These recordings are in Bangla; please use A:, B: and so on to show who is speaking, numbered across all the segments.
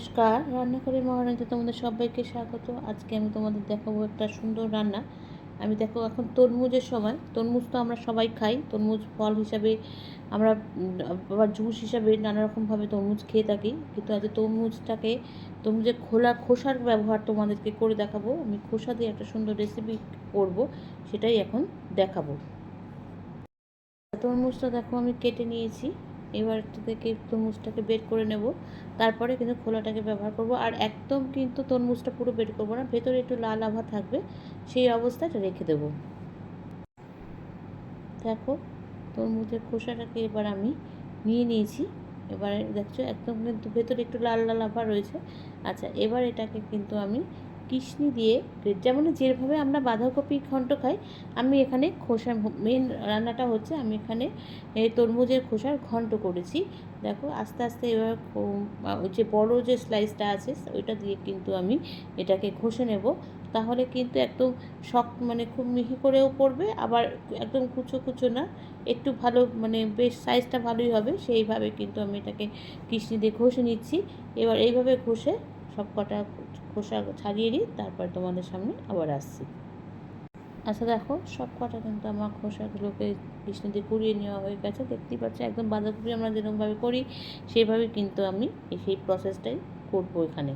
A: নমস্কার, রান্নাঘরের মহারানীতে তোমাদের সবাইকে স্বাগত। আজকে আমি তোমাদের দেখাবো একটা সুন্দর রান্না। আমি দেখো এখন তরমুজের সময়, তরমুজ তো আমরা সবাই খাই, তরমুজ ফল হিসাবে আমরা আবার জুস হিসাবে নানা রকমভাবে তরমুজ খেয়ে থাকি। কিন্তু আজ তরমুজের খোসার ব্যবহার তোমাদেরকে করে দেখাবো। আমি খোসা দিয়ে একটা সুন্দর রেসিপি করব, সেটাই এখন দেখাবো। তরমুজটা দেখো আমি কেটে নিয়েছি। এবার থেকে তরমুজটাকে বের করে নেব, তারপরে কিন্তু খোলাটাকে ব্যবহার করব। আর একদম কিন্তু তরমুজটা পুরো বের করবো না, ভেতরে একটু লাল আভা থাকবে, সেই অবস্থাটা রেখে দেব। দেখো তরমুজের খোসাটাকে এবার আমি নিয়ে নিয়েছি। এবারে দেখছো একদম কিন্তু ভেতরে একটু লাল লাল আভা রয়েছে। আচ্ছা, এবার এটাকে কিন্তু আমি কিশনি দিয়ে, যেমন যেভাবে আমরা বাঁধাকপি ঘন্ট খাই, আমি এখানে খোসা, মেন রান্নাটা হচ্ছে আমি এখানে তরমুজের খোসার ঘন্ট করেছি। দেখো আস্তে আস্তে এবার ওই যে বড়ো যে স্লাইসটা আছে ওইটা দিয়ে কিন্তু আমি এটাকে ঘষে নেব। তাহলে কিন্তু একদম শক্ত, মানে খুব মিহি করেও পড়বে, আবার একদম কুচো কুচো না, একটু ভালো, মানে বেশ সাইজটা ভালোই হবে। সেইভাবে কিন্তু আমি এটাকে কিশনি দিয়ে ঘষে নিচ্ছি। এবার এইভাবে ঘষে সব কটা খোসা ছাড়িয়ে নিই, তারপর তোমাদের সামনে আবার আসছি। আচ্ছা দেখো সব কটা কিন্তু আমার খোসাগুলোকে কিশনি দিয়ে কুড়িয়ে নেওয়া হয়ে গেছে। দেখতেই পাচ্ছি একদম বাঁধাকপি আমরা যেরকমভাবে করি সেইভাবে কিন্তু আমি সেই প্রসেসটাই করবো এখানে।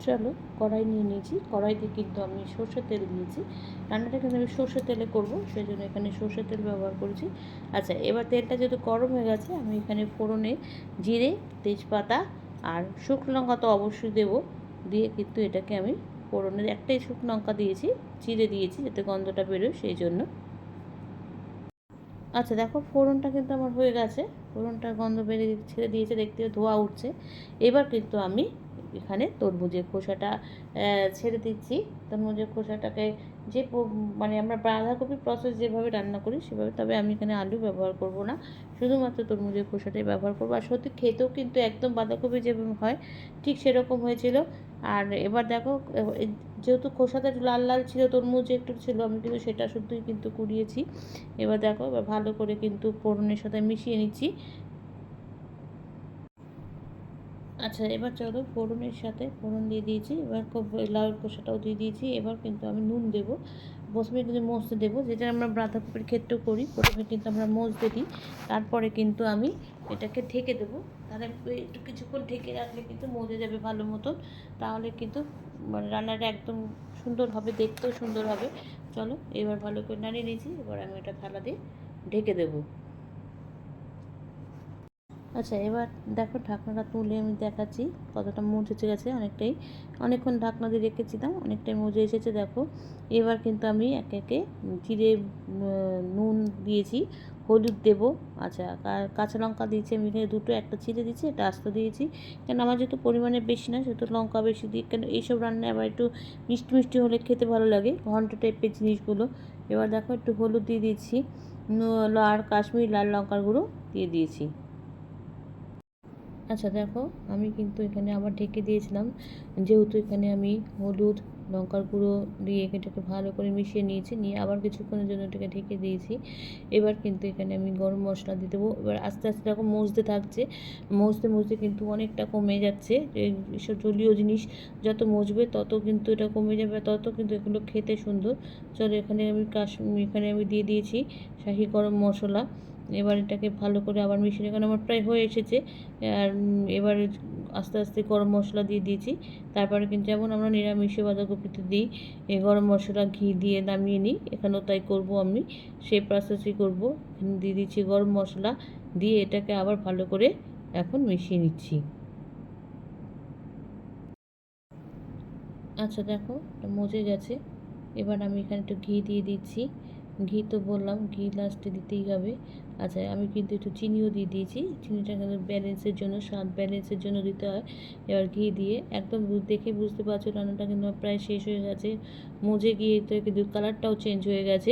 A: চলো, কড়াই নিয়ে নিয়েছি, কড়াইতে কিন্তু আমি সর্ষের তেল দিয়েছি। রান্নাটা কিন্তু আমি সর্ষের তেলে করব, সেই জন্য এখানে সর্ষের তেল ব্যবহার করেছি। আচ্ছা, এবার তেলটা যেহেতু গরম হয়ে গেছে, আমি এখানে ফোড়নে জিরে, তেজপাতা আর শুকনো লঙ্কা তো অবশ্যই দেবো, দিয়ে কিন্তু এটাকে আমি ফোড়নের একটাই শুকনো লঙ্কা দিয়েছি, জিরে দিয়েছি যাতে গন্ধটা বেরোয় সেই জন্য। আচ্ছা দেখো ফোড়নটা কিন্তু আমার হয়ে গেছে, ফোড়নটার গন্ধ বেরিয়ে ছেড়ে দিয়েছে, দেখতে ধোয়া উঠছে। এবার কিন্তু আমি এখানে তরমুজের খোসাটা ছেড়ে দিচ্ছি। তরমুজের খোসাটাকে যে মানে আমরা বাঁধাকপির প্রসেস যেভাবে রান্না করি সেভাবে, তবে আমি এখানে আলু ব্যবহার করব না, শুধুমাত্র তরমুজের খোসাটাই ব্যবহার করবো। আর সত্যি খেতেও কিন্তু একদম বাঁধাকপি যেভাবে হয় ঠিক সেরকম হয়েছিল। আর এবার দেখো যেহেতু খোসাটা একটু লাল লাল ছিল, তরমুজ একটু ছিল, আমি কিন্তু সেটা শুদ্ধই কিন্তু কুড়িয়েছি। এবার দেখো এবার ভালো করে কিন্তু ফোড়নের সাথে মিশিয়ে নিচ্ছি। আচ্ছা, এবার চলো ফোড়নের সাথে ফোড়ন দিয়ে দিয়েছি, এবার লাউ কষাটাও দিয়ে দিয়েছি। এবার কিন্তু আমি নুন দেবো, প্রথমে কিন্তু মজতে দেবো, যেটা আমরা বাঁধাকপির ক্ষেত্রেও করি, প্রথমে কিন্তু আমরা মজতে দিই, তারপরে কিন্তু আমি এটাকে ঢেকে দেবো। তাহলে একটু কিছুক্ষণ ঢেকে রাখলে কিন্তু মজে যাবে ভালো মতন, তাহলে কিন্তু মানে রান্নাটা একদম সুন্দর হবে, দেখতেও সুন্দর হবে। চলো এবার ভালো করে নাড়িয়ে নিয়েছি, এবার আমি এটা থালা দিয়ে ঢেকে দেবো। আচ্ছা, এবার দেখো ঢাকনাটা তুলে আমি দেখাচ্ছি কতটা মজে গেছে। অনেকক্ষণ ঢাকনা দিয়ে রেখেছিলাম, অনেকটাই মজে এসেছে দেখো। এবার কিন্তু আমি একে একে জিরে, নুন দিয়েছি, হলুদ দেবো। আচ্ছা, কাঁচা লঙ্কা দিয়েছি আমি এখানে দুটো, একটা চিড়ে দিয়েছি, একটা আস্ত দিয়েছি, কেন আমার যেহেতু পরিমাণে বেশি না সেহেতু লঙ্কা বেশি দিই, কেন এইসব রান্নায় আবার একটু মিষ্টি মিষ্টি হলে খেতে ভালো লাগে, ঘন্ট টাইপের জিনিসগুলো। এবার দেখো একটু হলুদ দিয়ে দিয়েছি, আর কাশ্মীরি লাল লঙ্কার গুঁড়ো দিয়ে দিয়েছি। আচ্ছা দেখো আমি কিন্তু এখানে আবার ঢেকে দিয়েছিলাম, যেহেতু এখানে আমি হলুদ, লঙ্কার গুঁড়ো দিয়ে এটাকে ভালো করে মিশিয়ে নিয়েছি, নিয়ে আবার কিছুক্ষণের জন্য এটাকে ঢেকে দিয়েছি। এবার কিন্তু এখানে আমি গরম মশলা দিয়ে দেবো। এবার আস্তে আস্তে দেখো মজতে থাকছে, মজতে মজতে কিন্তু অনেকটা কমে যাচ্ছে। এইসব জলীয় জিনিস যত মজবে তত কিন্তু এটা কমে যাবে, তত কিন্তু এগুলো খেতে সুন্দর। চলো এখানে আমি দিয়ে দিয়েছি শাহি গরম মশলা। এবার এটাকে ভালো করে আবার মিশিয়ে, এখানে আমার প্রায় হয়ে এসেছে। আর এবারে আস্তে আস্তে গরম মশলা দিয়ে দিয়েছি। তারপরে কিন্তু যেমন আমরা নিরামিষে বাঁধাকপিতে দিই এই গরম মশলা, ঘি দিয়ে নামিয়ে নিই, এখানেও তাই করব, আমি সেই প্রসেসই করব। দিয়ে দিচ্ছি গরম মশলা, দিয়ে এটাকে আবার ভালো করে এখন মিশিয়ে নিচ্ছি। আচ্ছা দেখো এটা মজে গেছে। এবার আমি এখানে একটু ঘি দিয়ে দিচ্ছি, ঘি তো বললাম ঘি লাস্টে দিতেই হবে। আচ্ছা, আমি কিন্তু একটু চিনিও দিয়ে দিয়েছি, চিনিটা কিন্তু ব্যালেন্সের জন্য, স্বাদ ব্যালেন্সের জন্য দিতে হয়। এবার ঘি দিয়ে একদম দেখে বুঝতে পারছো রান্নাটা কিন্তু প্রায় শেষ হয়ে গেছে, মজে গিয়ে তো কিন্তু কালারটাও চেঞ্জ হয়ে গেছে।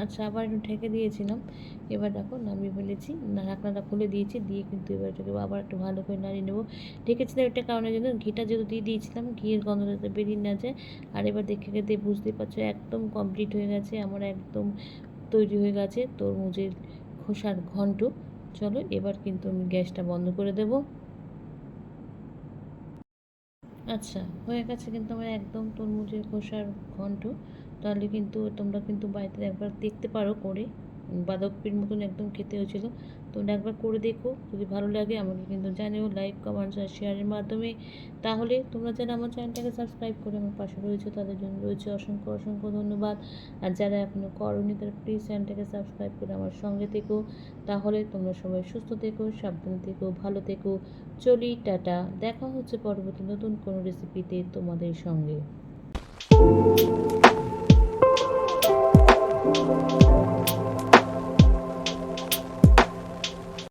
A: আচ্ছা, আবার একটু ঢেকে দিয়েছিলাম, এবার দেখো নামিয়ে ফেলেছি, ঢাকনাটা খুলে দিয়েছি, দিয়ে কিন্তু এবার এটাকে আবার একটু ভালো করে নাড়িয়ে নেবো। ঢেকেছিলাম এটা কারণের জন্য, ঘিটা যেহেতু দিয়ে দিয়েছিলাম, ঘিয়ের গন্ধটা যাতে বেরিয়ে না যায়। আর এবার দেখে খেতে বুঝতেই পারছো একদম কমপ্লিট হয়ে গেছে আমার, একদম তৈরি হয়ে গেছে তরমুজের খোসার ঘন্ট। চলো এবার কিন্তু আমি গ্যাসটা বন্ধ করে দেব। আচ্ছা, হয়ে গেছে কিন্তু আমার একদম তরমুজের খোসার ঘন্ট। তাহলে কিন্তু তোমরা কিন্তু বাড়িতে একবার দেখতে পারো করে, বাঁধাকপির মতন একদম খেতে হয়েছিল। তোমরা একবার করে দেখো, যদি ভালো লাগে আমাকে কিন্তু জানিও লাইক, কমেন্টস আর শেয়ারের মাধ্যমে। তাহলে তোমরা যারা আমার চ্যানেলটাকে সাবস্ক্রাইব করে আমার পাশে রয়েছে তাদের জন্য রয়েছে অসংখ্য অসংখ্য ধন্যবাদ। আর যারা এখনও করোনি তারা প্লিজ চ্যানেলটাকে সাবস্ক্রাইব করে আমার সঙ্গে থেকো। তাহলে তোমরা সবাই সুস্থ থেকো, সাবধানে থেকো, ভালো থেকো। চলি, টাটা। দেখা হচ্ছে পরবর্তী নতুন কোনো রেসিপিতে তোমাদের সঙ্গে।